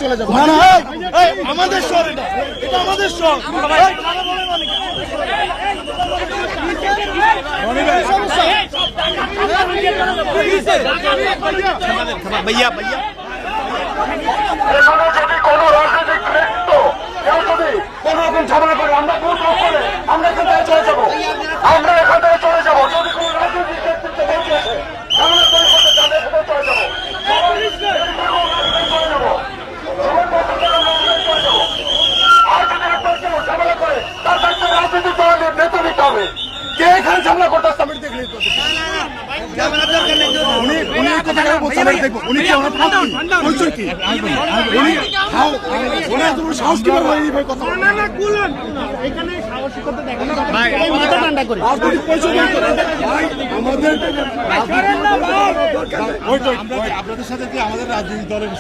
চলে যাবো। আমাদের শহর, এটা আমাদের শহর। ভাইয়া ভাইয়া যদি কোনো রাজনৈতিক নেতৃত্ব কেউ যদি কোন রকম ঝামেলা করে আমরা এখান থেকে চলে যাবো, আমরা এখান থেকে চলে যাবো। যদি কোনো রাজনৈতিক নেতৃত্ব বলছে ঝামেলা তৈরি করতে চাঁদে এখানে চলে যাবো, আর যদি একবার কেউ ঝামেলা করে তার দায়িত্ব রাজনৈতিক দলের নেতা নিতে হবে। কে এখানে ঝামেলা করতে আসছে আমি দেখলেই তো উনি কথা বলছেন দেখবো উনি কি আমার পরিচয় কি উনি সাহস কিভাবে হয়নি ভাই কথা এখানে সাহসিকতা দেখেন না ভাই, মাথা ঠান্ডা করে রাজনৈতিক পরিচয় আমাদের আপনাদের সাথে কি আমাদের রাজনৈতিক দলের